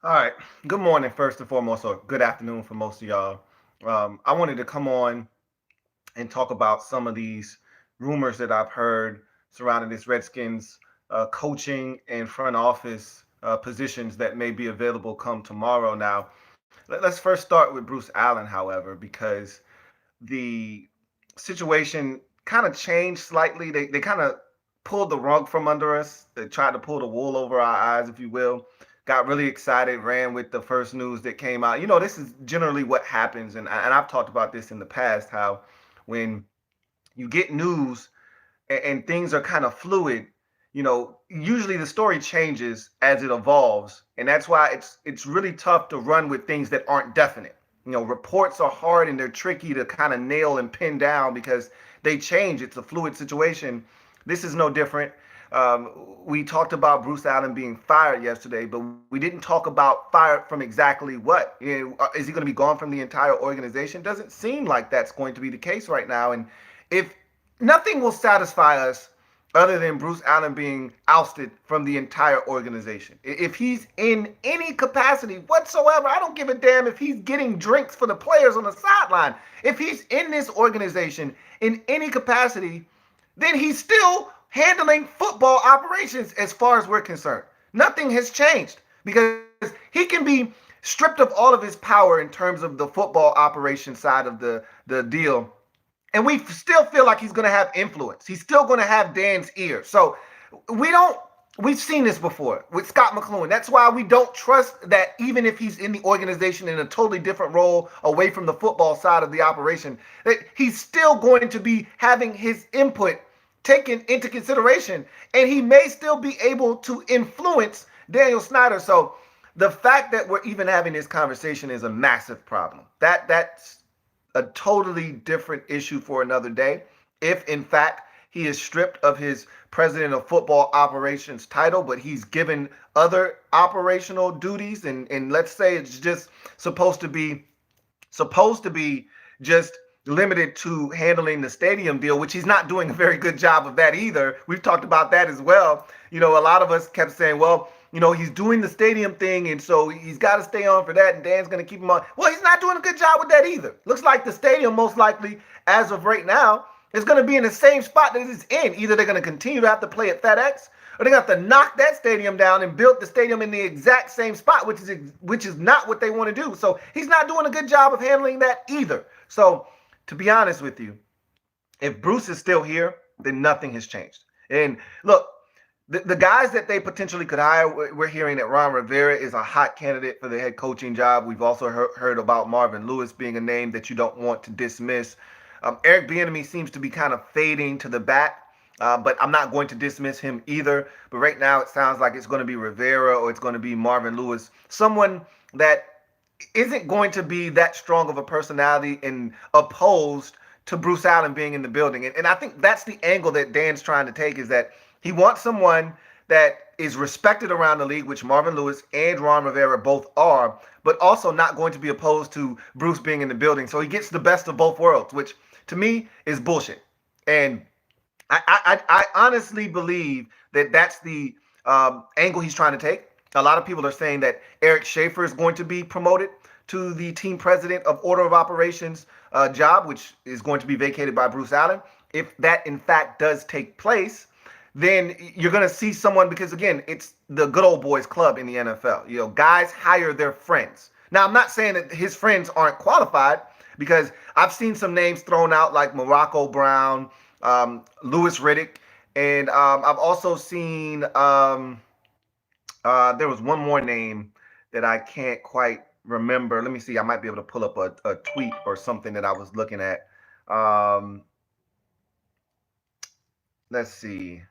All right. Good morning, first and foremost, or good afternoon for most of y'all. I wanted to come on and talk about some of these rumors that I've heard surrounding this Redskins coaching and front office positions that may be available come tomorrow. Now, let's first start with Bruce Allen, however, because the situation kind of changed slightly. They kind of pulled the rug from under us. They tried to pull the wool over our eyes, if you will. Got really excited, ran with the first news that came out. This is generally what happens, and I've talked about this in the past. How when you get news and things are kind of fluid, usually the story changes as it evolves, and that's why it's really tough to run with things that aren't definite. Reports are hard and they're tricky to kind of nail and pin down because they change. It's a fluid situation. This is no different. We talked about Bruce Allen being fired yesterday, but we didn't talk about fired from exactly what. Is he going to be gone from the entire organization? Doesn't seem like that's going to be the case right now. And if nothing will satisfy us other than Bruce Allen being ousted from the entire organization. If he's in any capacity whatsoever, I don't give a damn if he's getting drinks for the players on the sideline. If he's in this organization in any capacity, then he's still handling football operations as far as we're concerned. Nothing has changed because he can be stripped of all of his power in terms of the football operation side of the deal, and we still feel like he's going to have influence. He's still going to have Dan's ear. So we don't. We've seen this before with Scott McCloughan. That's why we don't trust that even if he's in the organization in a totally different role away from the football side of the operation, that he's still going to be having his input taken into consideration, and he may still be able to influence Daniel Snyder. So the fact that we're even having this conversation is a massive problem. That's a totally different issue for another day. If in fact he is stripped of his president of football operations title, but he's given other operational duties, and let's say it's just supposed to be just limited to handling the stadium deal, which he's not doing a very good job of that either. We've talked about that as well. A lot of us kept saying, well, he's doing the stadium thing, and so he's got to stay on for that, and Dan's going to keep him on. Well, he's not doing a good job with that either. Looks like the stadium, most likely, as of right now, is going to be in the same spot that it's in. Either they're going to continue to have to play at FedEx, or they're going to have to knock that stadium down and build the stadium in the exact same spot, which is not what they want to do. So he's not doing a good job of handling that either. So to be honest with you, if Bruce is still here, then nothing has changed. And look, the guys that they potentially could hire, we're hearing that Ron Rivera is a hot candidate for the head coaching job. We've also heard about Marvin Lewis being a name that you don't want to dismiss. Eric Bieniemy seems to be kind of fading to the back, but I'm not going to dismiss him either. But right now it sounds like it's going to be Rivera or it's going to be Marvin Lewis, someone that isn't going to be that strong of a personality and opposed to Bruce Allen being in the building. And I think that's the angle that Dan's trying to take, is that he wants someone that is respected around the league, which Marvin Lewis and Ron Rivera both are, but also not going to be opposed to Bruce being in the building. So he gets the best of both worlds, which to me is bullshit. And I honestly believe that that's the angle he's trying to take. A lot of people are saying that Eric Schaefer is going to be promoted to the team president of Order of Operations job, which is going to be vacated by Bruce Allen. If that, in fact, does take place, then you're going to see someone, because, again, it's the good old boys club in the NFL. Guys hire their friends. Now, I'm not saying that his friends aren't qualified, because I've seen some names thrown out like Morocco Brown, Louis Riddick, and I've also seen there was one more name that I can't quite remember. Let me see. I might be able to pull up a tweet or something that I was looking at. Let's see.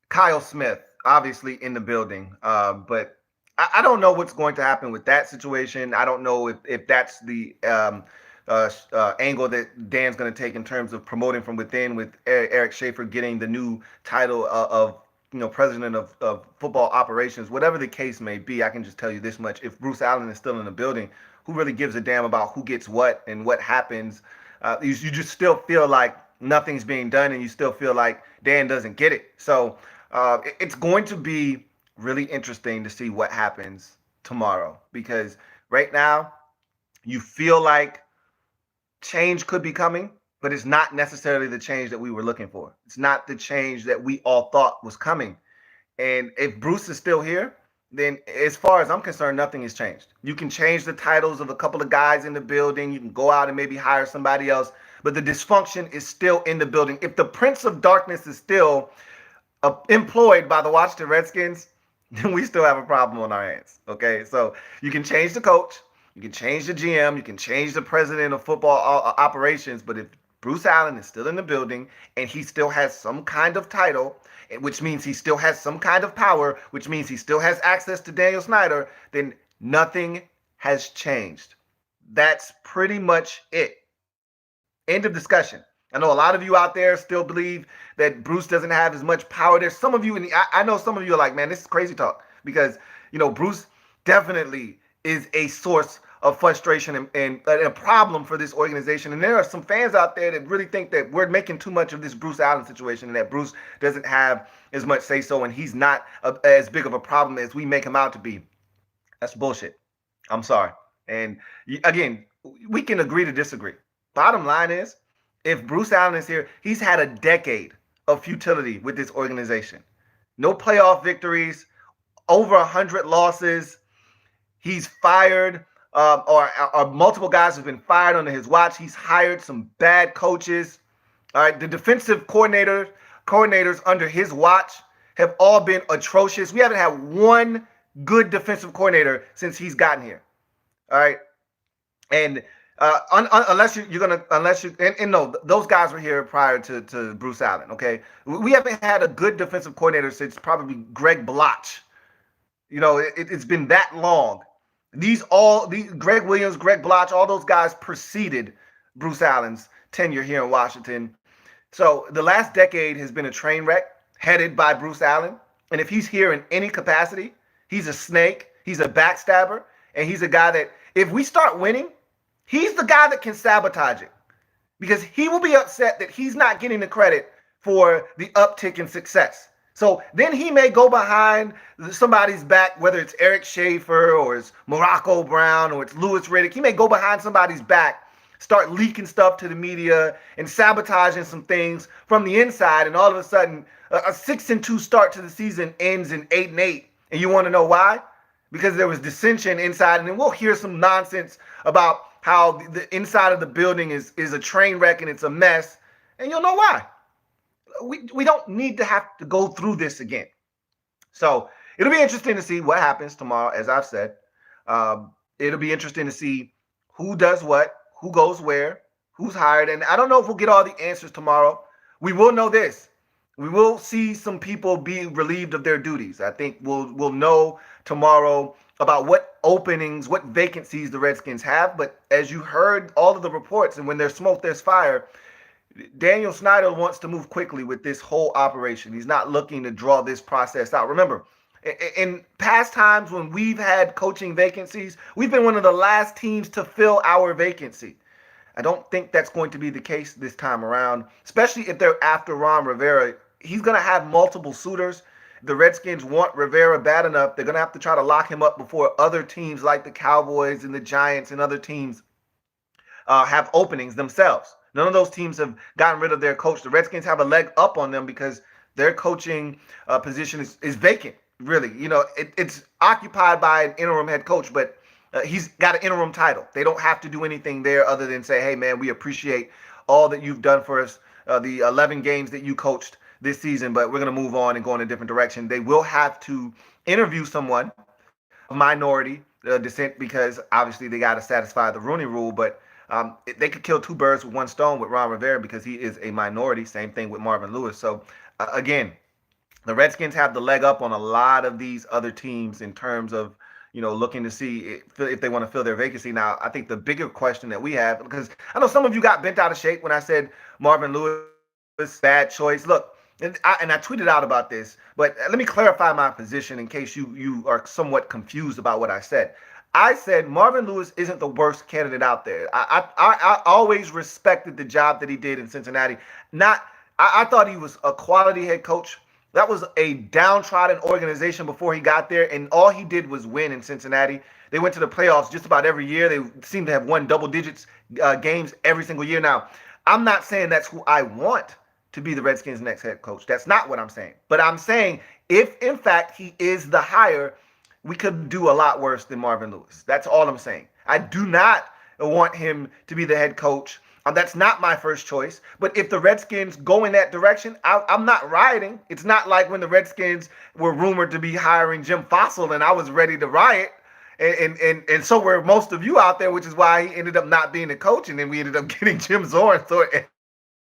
Kyle Smith, obviously in the building, but I don't know what's going to happen with that situation. I don't know if that's the angle that Dan's going to take in terms of promoting from within, with Eric Schaefer getting the new title of president of football operations. Whatever the case may be, I can just tell you this much: if Bruce Allen is still in the building, who really gives a damn about who gets what and what happens? You just still feel like nothing's being done, and you still feel like Dan doesn't get it. So it's going to be really interesting to see what happens tomorrow, because right now you feel like change could be coming, but it's not necessarily the change that we were looking for. It's not the change that we all thought was coming. And if Bruce is still here, then as far as I'm concerned, nothing has changed. You can change the titles of a couple of guys in the building. You can go out and maybe hire somebody else, but the dysfunction is still in the building. If the Prince of Darkness is still employed by the Washington Redskins, then we still have a problem on our hands. Okay, so you can change the coach, you can change the GM, you can change the president of football operations, but if Bruce Allen is still in the building and he still has some kind of title, which means he still has some kind of power, which means he still has access to Daniel Snyder, then nothing has changed. That's pretty much it. End of discussion. I know a lot of you out there still believe that Bruce doesn't have as much power. There's some of you, and I know some of you are like, man, this is crazy talk, because, Bruce definitely is a source of frustration and a problem for this organization. And there are some fans out there that really think that we're making too much of this Bruce Allen situation and that Bruce doesn't have as much say so and he's not as big of a problem as we make him out to be. That's bullshit. I'm sorry. And again, we can agree to disagree. Bottom line is, if Bruce Allen is here, he's had a decade of futility with this organization. No playoff victories, over 100 losses. He's fired, or multiple guys have been fired under his watch. He's hired some bad coaches. All right, the defensive coordinators under his watch have all been atrocious. We haven't had one good defensive coordinator since he's gotten here. All right, and unless no, those guys were here prior to Bruce Allen. Okay, we haven't had a good defensive coordinator since probably Greg Bloch. It's been that long. These Greg Williams, Greg Bloch, all those guys preceded Bruce Allen's tenure here in Washington. So the last decade has been a train wreck headed by Bruce Allen. And if he's here in any capacity, he's a snake, he's a backstabber, and he's a guy that if we start winning, he's the guy that can sabotage it, because he will be upset that he's not getting the credit for the uptick in success. So then he may go behind somebody's back, whether it's Eric Schaefer or it's Morocco Brown or it's Louis Riddick. He may go behind somebody's back, start leaking stuff to the media and sabotaging some things from the inside. And all of a sudden, a 6-2 start to the season ends in 8-8. And you want to know why? Because there was dissension inside. And then we'll hear some nonsense about how the inside of the building is a train wreck and it's a mess. And you'll know why. We don't need to have to go through this again. So it'll be interesting to see what happens tomorrow, as I've said. It'll be interesting to see who does what, who goes where, who's hired. And I don't know if we'll get all the answers tomorrow. We will know this. We will see some people be relieved of their duties. I think we'll know tomorrow about what openings, what vacancies the Redskins have. But as you heard all of the reports, and when there's smoke, there's fire, Daniel Snyder wants to move quickly with this whole operation. He's not looking to draw this process out. Remember, in past times when we've had coaching vacancies, we've been one of the last teams to fill our vacancy. I don't think that's going to be the case this time around, especially if they're after Ron Rivera. He's going to have multiple suitors. The Redskins want Rivera bad enough. They're going to have to try to lock him up before other teams like the Cowboys and the Giants and other teams have openings themselves. None of those teams have gotten rid of their coach. The Redskins have a leg up on them because their coaching position is vacant, really. It's occupied by an interim head coach, but he's got an interim title. They don't have to do anything there other than say, hey, man, we appreciate all that you've done for us, the 11 games that you coached this season, but we're going to move on and go in a different direction. They will have to interview someone of minority descent because obviously they got to satisfy the Rooney Rule, but they could kill two birds with one stone with Ron Rivera because he is a minority. Same thing with Marvin Lewis. So, again, the Redskins have the leg up on a lot of these other teams in terms of, looking to see if they want to fill their vacancy. Now, I think the bigger question that we have, because I know some of you got bent out of shape when I said Marvin Lewis, bad choice. Look, and I tweeted out about this, but let me clarify my position in case you are somewhat confused about what I said. I said Marvin Lewis isn't the worst candidate out there. I always respected the job that he did in Cincinnati. I thought he was a quality head coach. That was a downtrodden organization before he got there, and all he did was win in Cincinnati. They went to the playoffs just about every year. They seem to have won double digits games every single year. Now, I'm not saying that's who I want to be the Redskins' next head coach. That's not what I'm saying. But I'm saying if, in fact, he is the hire, we could do a lot worse than Marvin Lewis. That's all I'm saying. I do not want him to be the head coach. That's not my first choice. But if the Redskins go in that direction, I'm not rioting. It's not like when the Redskins were rumored to be hiring Jim Fossil and I was ready to riot. And so were most of you out there, which is why he ended up not being the coach. And then we ended up getting Jim Zorn. So it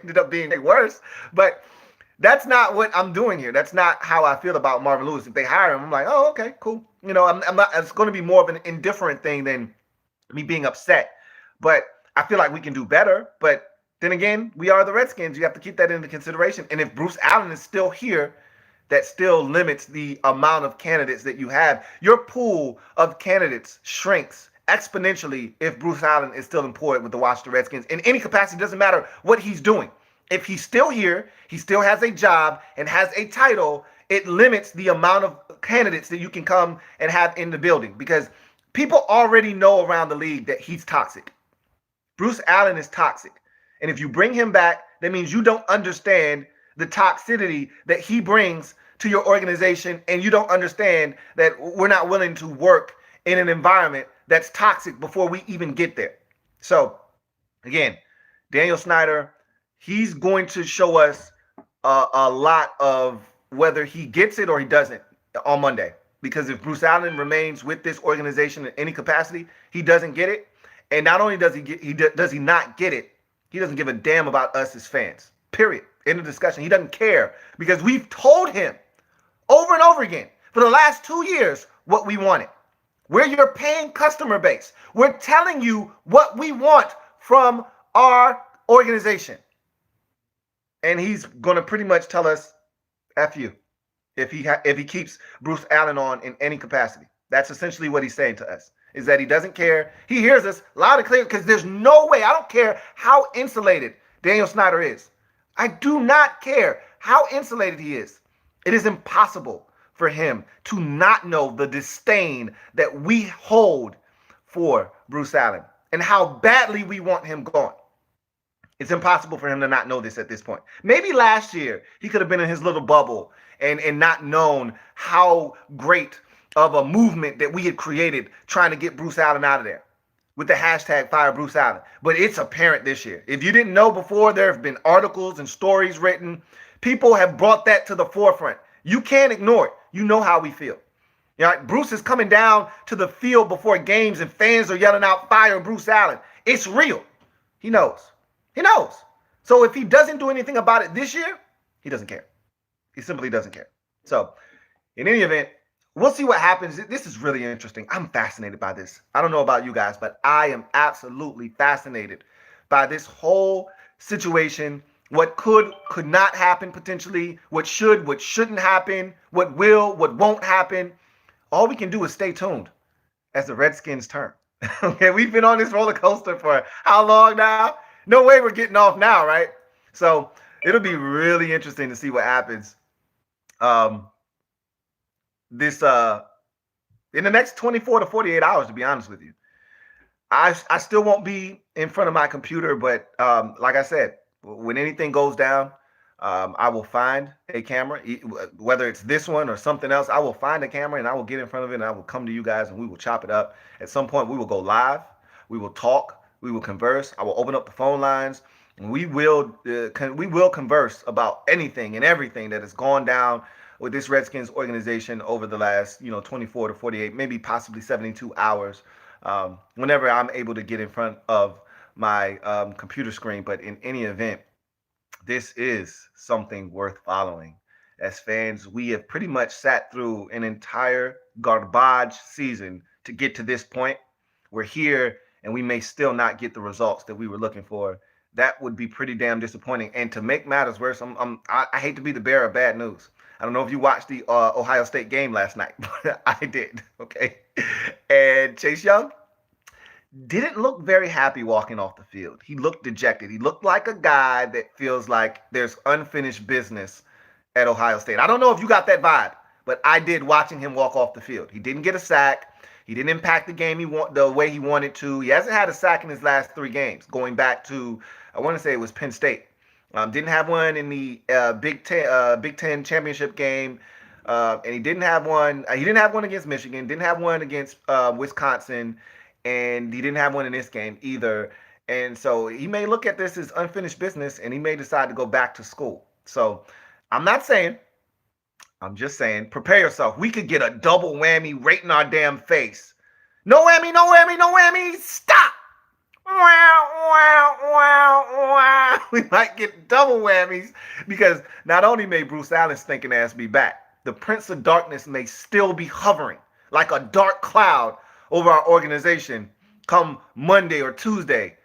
ended up being worse. But that's not what I'm doing here. That's not how I feel about Marvin Lewis. If they hire him, I'm like, oh, okay, cool. You know, I'm not. It's going to be more of an indifferent thing than me being upset. But I feel like we can do better. But then again, we are the Redskins. You have to keep that into consideration. And if Bruce Allen is still here, that still limits the amount of candidates that you have. Your pool of candidates shrinks exponentially if Bruce Allen is still employed with the Washington Redskins in any capacity. Doesn't matter what he's doing. If he's still here, he still has a job and has a title, it limits the amount of candidates that you can come and have in the building because people already know around the league that he's toxic. Bruce Allen is toxic. And if you bring him back, that means you don't understand the toxicity that he brings to your organization, and you don't understand that we're not willing to work in an environment that's toxic before we even get there. So, again, Daniel Snyder, he's going to show us a lot of whether he gets it or he doesn't on Monday. Because if Bruce Allen remains with this organization in any capacity, he doesn't get it. And not only does he not get it, he doesn't give a damn about us as fans. Period. End of discussion. He doesn't care because we've told him over and over again for the last 2 years what we wanted. We're your paying customer base. We're telling you what we want from our organization. And he's going to pretty much tell us F you if he keeps Bruce Allen on in any capacity. That's essentially what he's saying to us, is that he doesn't care. He hears us loud and clear because there's no way, I don't care how insulated Daniel Snyder is. I do not care how insulated he is. It is impossible for him to not know the disdain that we hold for Bruce Allen and how badly we want him gone. It's impossible for him to not know this at this point. Maybe last year he could have been in his little bubble and not known how great of a movement that we had created trying to get Bruce Allen out of there with the hashtag Fire Bruce Allen. But it's apparent this year. If you didn't know before, there have been articles and stories written. People have brought that to the forefront. You can't ignore it. You know how we feel. You know, Bruce is coming down to the field before games and fans are yelling out Fire Bruce Allen. It's real. He knows. He knows. So if he doesn't do anything about it this year, he doesn't care. He simply doesn't care. So in any event, we'll see what happens. This is really interesting. I'm fascinated by this. I don't know about you guys, but I am absolutely fascinated by this whole situation. What could not happen potentially, what should, what shouldn't happen, what will, what won't happen. All we can do is stay tuned as the Redskins turn. Okay, we've been on this roller coaster for how long now? No way we're getting off now, right? So it'll be really interesting to see what happens. This in the next 24 to 48 hours, to be honest with you. I still won't be in front of my computer, but like I said, when anything goes down, I will find a camera, whether it's this one or something else. I will find a camera and I will get in front of it and I will come to you guys and we will chop it up. At some point, we will go live. We will talk. We will converse. I will open up the phone lines. And we will converse about anything and everything that has gone down with this Redskins organization over the last 24 to 48, maybe possibly 72 hours. Whenever I'm able to get in front of my computer screen. But in any event, this is something worth following. As fans, we have pretty much sat through an entire garbage season to get to this point. We're here and we may still not get the results that we were looking for. That would be pretty damn disappointing. And to make matters worse, I hate to be the bearer of bad news. I don't know if you watched the Ohio State game last night, but I did, okay? And Chase Young didn't look very happy walking off the field. He looked dejected. He looked like a guy that feels like there's unfinished business at Ohio State. I don't know if you got that vibe, but I did watching him walk off the field. He didn't get a sack. He didn't impact the game the way he wanted to. He hasn't had a sack in his last 3 games, going back to, I want to say it was Penn State. Didn't have one in the Big Ten championship game, and he didn't have one. He didn't have one against Michigan. Didn't have one against Wisconsin, and he didn't have one in this game either. And so he may look at this as unfinished business, and he may decide to go back to school. So I'm not saying. I'm just saying, prepare yourself. We could get a double whammy right in our damn face. No whammy, no whammy, no whammy. Stop. Wow, wow, wow, wow. We might get double whammies because not only may Bruce Allen's thinking ass be back, the Prince of Darkness may still be hovering like a dark cloud over our organization come Monday or Tuesday.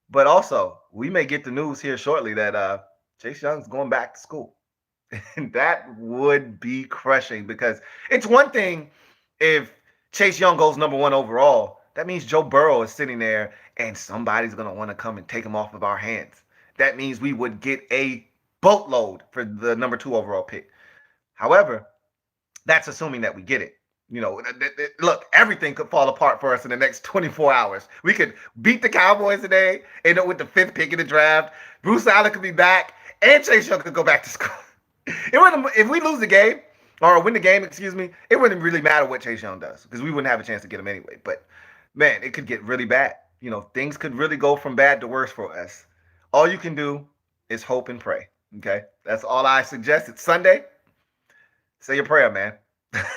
But also, we may get the news here shortly that Chase Young's going back to school. And that would be crushing because it's one thing if Chase Young goes #1 overall. That means Joe Burrow is sitting there and somebody's going to want to come and take him off of our hands. That means we would get a boatload for the #2 overall pick. However, that's assuming that we get it. Look, everything could fall apart for us in the next 24 hours. We could beat the Cowboys today, end up with the 5th pick in the draft. Bruce Allen could be back, and Chase Young could go back to school. If we lose the game or win the game, it wouldn't really matter what Chase Young does because we wouldn't have a chance to get him anyway. But man, it could get really bad. Things could really go from bad to worse for us. All you can do is hope and pray. Okay, that's all I suggest. It's Sunday. Say your prayer, man.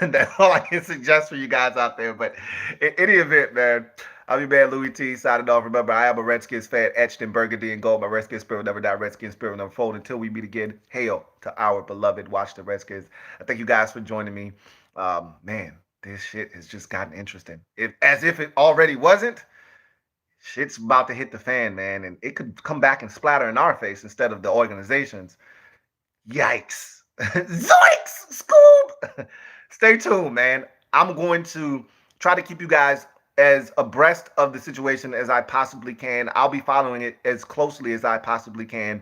That's all I can suggest for you guys out there. But in any event, man, I'm your man Louie T signing off. Remember, I am a Redskins fan, etched in burgundy and gold. My Redskins spirit will never die. Redskins spirit will never fold. Until we meet again, hail to our beloved Watch the Redskins. I thank you guys for joining me. Man, this shit has just gotten interesting. As if it already wasn't, shit's about to hit the fan, man. And it could come back and splatter in our face instead of the organization's. Yikes. Zoinks! Scoob! Stay tuned, man. I'm going to try to keep you guys as abreast of the situation as I possibly can. I'll be following it as closely as I possibly can.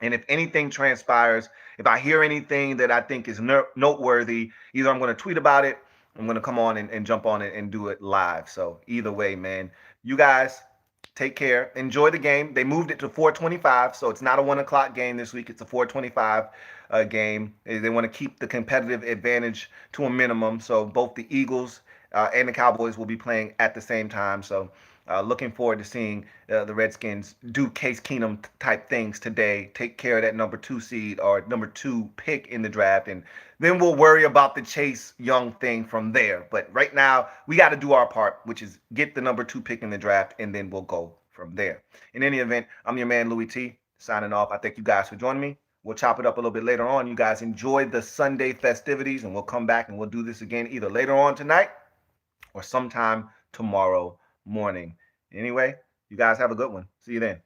And if anything transpires, if I hear anything that I think is noteworthy, either I'm going to tweet about it, I'm going to come on and jump on it and do it live. So either way, man, you guys take care. Enjoy the game. They moved it to 4:25, so it's not a 1 o'clock game this week. It's a 4:25 game. They want to keep the competitive advantage to a minimum. So both the Eagles and the Cowboys will be playing at the same time. So looking forward to seeing the Redskins do Case Keenum type things today. Take care of that #2 seed or #2 pick in the draft. And then we'll worry about the Chase Young thing from there. But right now, we got to do our part, which is get the #2 pick in the draft, and then we'll go from there. In any event, I'm your man, Louie T, signing off. I thank you guys for joining me. We'll chop it up a little bit later on. You guys enjoy the Sunday festivities, and we'll come back and we'll do this again either later on tonight or sometime tomorrow morning. Anyway, you guys have a good one. See you then.